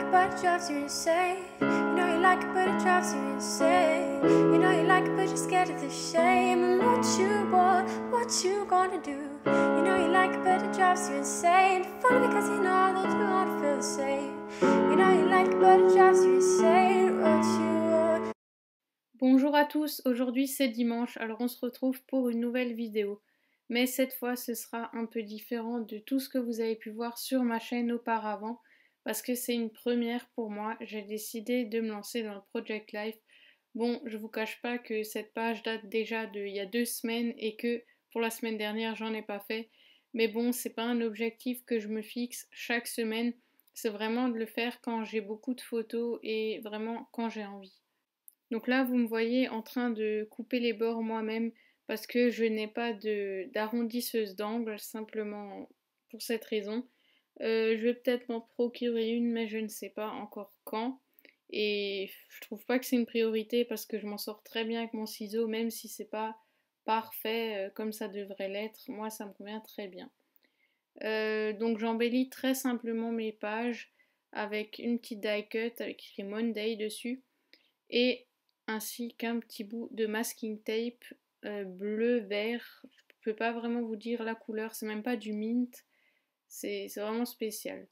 it but it drives you insane. You know you like it but it drives you insane. You know you like it but you're scared of the shame. And what you want, what you gonna do? You know you like it but it drives you insane. Funny because you know that you won't feel the same. You know you like it but it drives you insane. What you want. Bonjour à tous, aujourd'hui c'est dimanche, alors on se retrouve pour une nouvelle vidéo. Mais cette fois ce sera un peu différent de tout ce que vous avez pu voir sur ma chaîne auparavant, parce que c'est une première pour moi. J'ai décidé de me lancer dans le Project Life. Bon, je vous cache pas que cette page date déjà d'il y a 2 semaines et que pour la semaine dernière j'en ai pas fait. Mais bon, c'est pas un objectif que je me fixe chaque semaine, c'est vraiment de le faire quand j'ai beaucoup de photos et vraiment quand j'ai envie. Donc là, vous me voyez en train de couper les bords moi-même parce que je n'ai pas d'arrondisseuse d'angle, simplement pour cette raison. Je vais peut-être m'en procurer une, mais je ne sais pas encore quand. Et je trouve pas que c'est une priorité parce que je m'en sors très bien avec mon ciseau, même si c'est pas parfait comme ça devrait l'être. Moi, ça me convient très bien. Donc j'embellis très simplement mes pages avec une petite die cut avec écrit Monday dessus et ainsi qu'un petit bout de masking tape bleu-vert. Je ne peux pas vraiment vous dire la couleur, c'est même pas du mint, c'est vraiment spécial.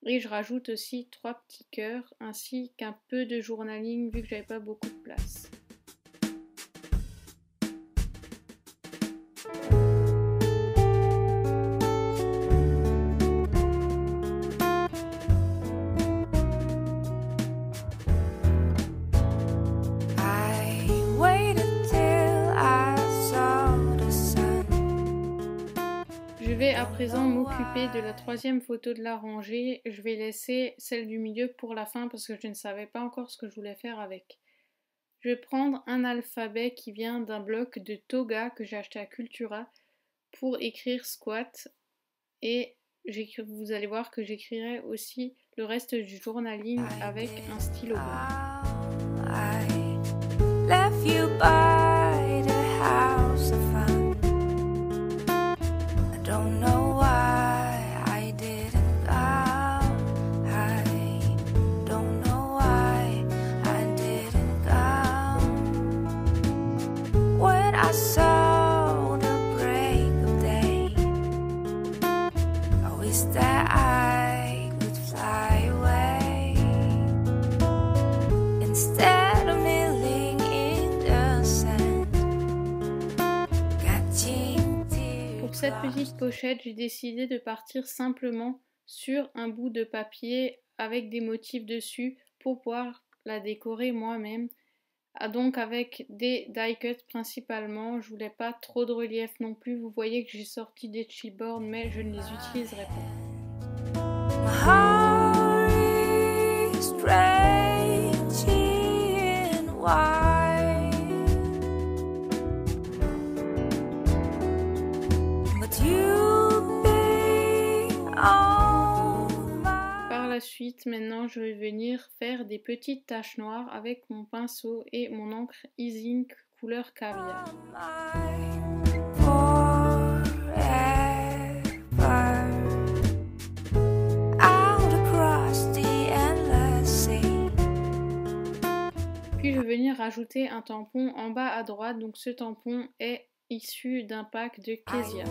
Et je rajoute aussi 3 petits cœurs ainsi qu'un peu de journaling vu que j'avais pas beaucoup de place. Je vais à présent m'occuper de la troisième photo de la rangée. Je vais laisser celle du milieu pour la fin parce que je ne savais pas encore ce que je voulais faire avec. Je vais prendre un alphabet qui vient d'un bloc de Toga que j'ai acheté à Cultura pour écrire squat et vous allez voir que j'écrirai aussi le reste du journaling avec un stylo blanc. Pour cette petite pochette, j'ai décidé de partir simplement sur un bout de papier avec des motifs dessus pour pouvoir la décorer moi-même. Donc avec des die cuts principalement, je voulais pas trop de relief non plus. Vous voyez que j'ai sorti des chipboards mais je ne les utiliserai pas. Par la suite, maintenant, je vais venir faire des petites taches noires avec mon pinceau et mon encre E-Ink couleur caviar. Puis je vais venir rajouter un tampon en bas à droite, donc ce tampon est issu d'un pack de Kezia.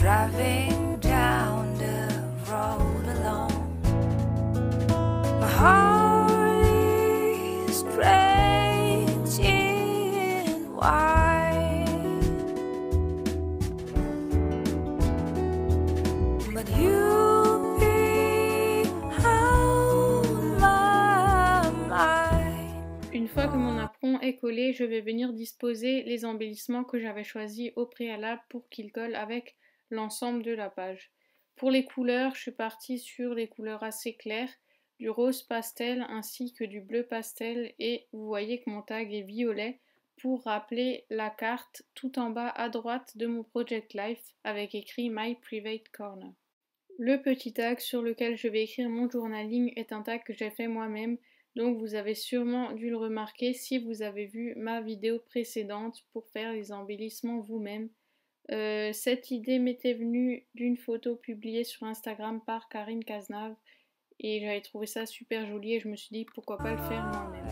Driving down the road alone, my heart is strange in white, but you be on my mind. Une fois que mon apron est collé, je vais venir disposer les embellissements que j'avais choisis au préalable pour qu'ils collent avec l'ensemble de la page. Pour les couleurs, je suis partie sur des couleurs assez claires, du rose pastel ainsi que du bleu pastel et vous voyez que mon tag est violet pour rappeler la carte tout en bas à droite de mon Project Life avec écrit My Private Corner. Le petit tag sur lequel je vais écrire mon journaling est un tag que j'ai fait moi-même Donc vous avez sûrement dû le remarquer si vous avez vu ma vidéo précédente pour faire les embellissements vous-même. Cette idée m'était venue d'une photo publiée sur Instagram par Karine Cazenave et j'avais trouvé ça super joli et je me suis dit pourquoi pas le faire moi-même.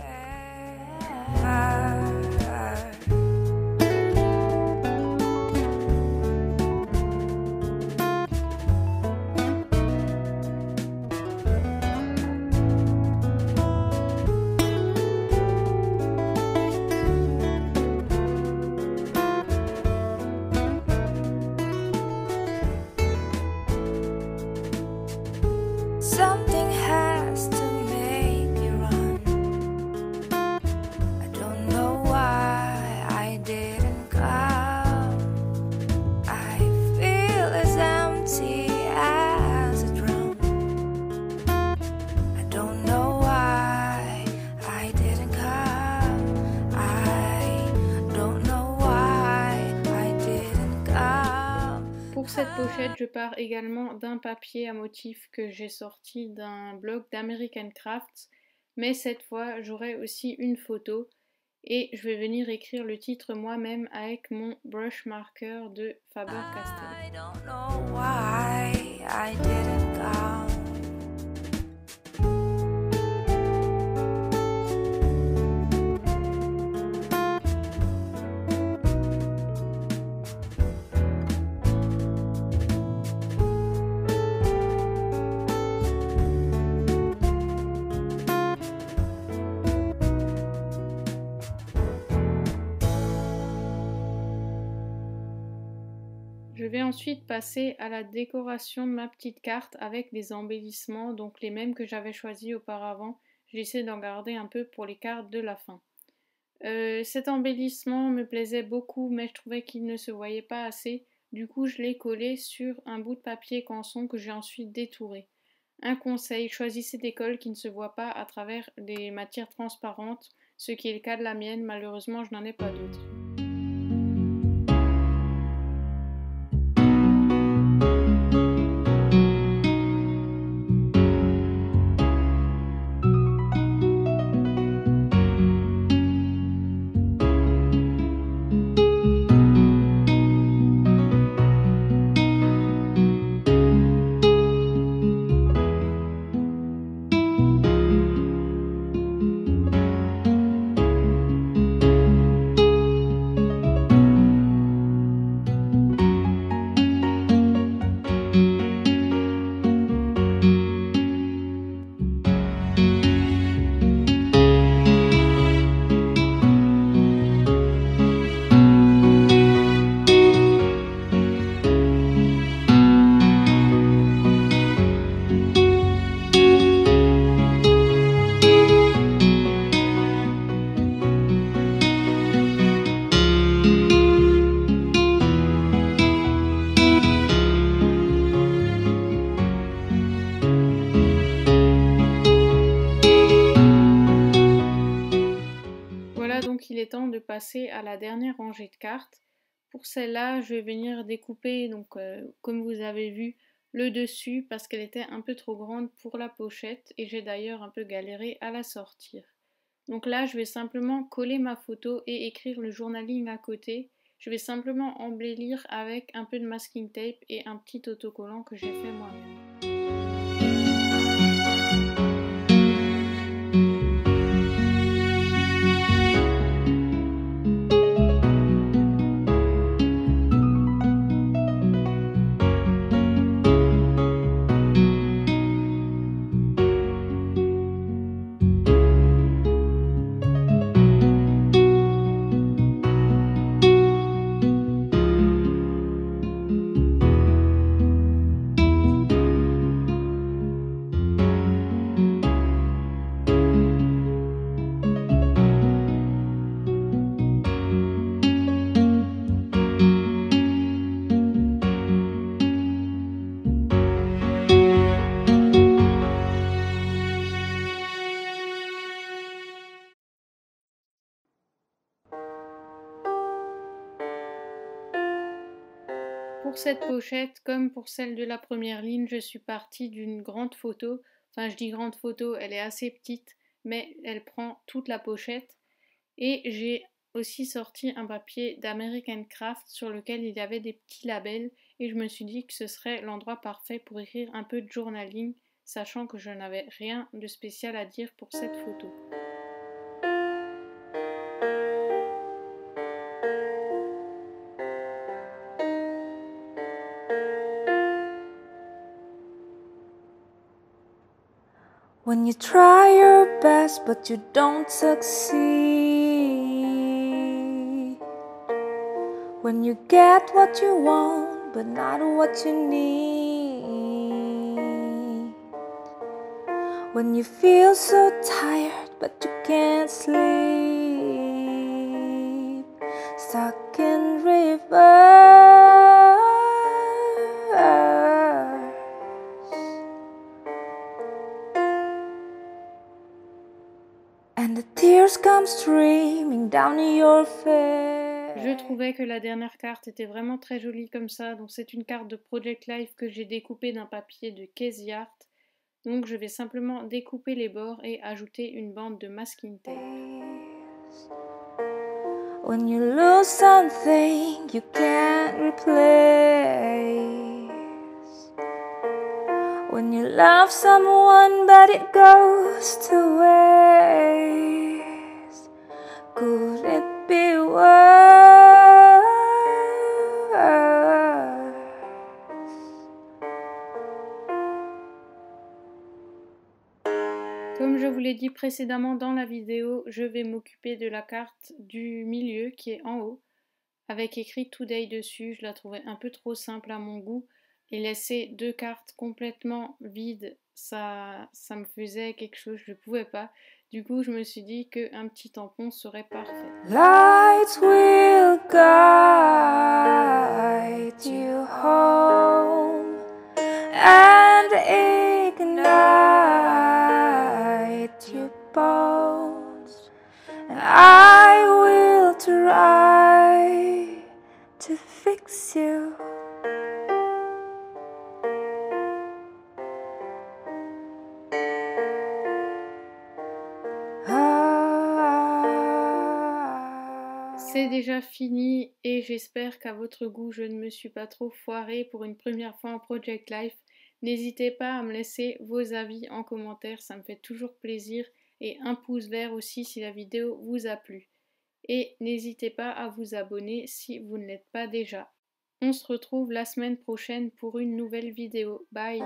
Something has to make you run. I don't know why I didn't come. I feel as empty as a drum. I don't know why I didn't come. I don't know why I didn't come. Pour cette pochette, je pars également d'un papier à motif que j'ai sorti d'un blog d'American Crafts, mais cette fois j'aurai aussi une photo et je vais venir écrire le titre moi-même avec mon brush marker de Faber-Castell. I don't know why I didn't come. Je vais ensuite passer à la décoration de ma petite carte avec des embellissements, donc les mêmes que j'avais choisis auparavant. J'essaie d'en garder un peu pour les cartes de la fin. Cet embellissement me plaisait beaucoup, mais je trouvais qu'il ne se voyait pas assez. Du coup, je l'ai collé sur un bout de papier canson que j'ai ensuite détouré. Un conseil, choisissez des colles qui ne se voient pas à travers des matières transparentes, ce qui est le cas de la mienne. Malheureusement, je n'en ai pas d'autres. Donc il est temps de passer à la dernière rangée de cartes. Pour celle-là, je vais venir découper, comme vous avez vu, le dessus parce qu'elle était un peu trop grande pour la pochette et j'ai d'ailleurs un peu galéré à la sortir. Donc là, je vais simplement coller ma photo et écrire le journaling à côté. Je vais simplement embellir avec un peu de masking tape et un petit autocollant que j'ai fait moi-même. Pour cette pochette, comme pour celle de la première ligne, je suis partie d'une grande photo. Enfin, je dis grande photo, elle est assez petite. mais elle prend toute la pochette. Et j'ai aussi sorti un papier d'American Craft sur lequel il y avait des petits labels et je me suis dit que ce serait l'endroit parfait pour écrire un peu de journaling, sachant que je n'avais rien de spécial à dire pour cette photo. When you try your best but you don't succeed, when you get what you want but not what you need, when you feel so tired but you can't sleep, stuck in reverse, and the tears come streaming down your face. Je trouvais que la dernière carte était vraiment très jolie comme ça, donc c'est une carte de Project Life que j'ai découpée d'un papier de Casey Art. Donc je vais simplement découper les bords et ajouter une bande de masking tape. When you lose something you can't replace, when you love someone but it goes to waste, could it be worse? Comme je vous l'ai dit précédemment dans la vidéo, je vais m'occuper de la carte du milieu qui est en haut, avec écrit Today dessus. Je la trouvais un peu trop simple à mon goût, et laisser deux cartes complètement vides, ça me faisait quelque chose, je ne pouvais pas. Du coup, je me suis dit qu'un petit tampon serait parfait. Lights will guide you home and ignite your bones, and I will try to fix you. C'est déjà fini et j'espère qu'à votre goût je ne me suis pas trop foirée pour une première fois en Project Life. N'hésitez pas à me laisser vos avis en commentaire, ça me fait toujours plaisir, et un pouce vert aussi si la vidéo vous a plu. Et n'hésitez pas à vous abonner si vous ne l'êtes pas déjà. On se retrouve la semaine prochaine pour une nouvelle vidéo. Bye!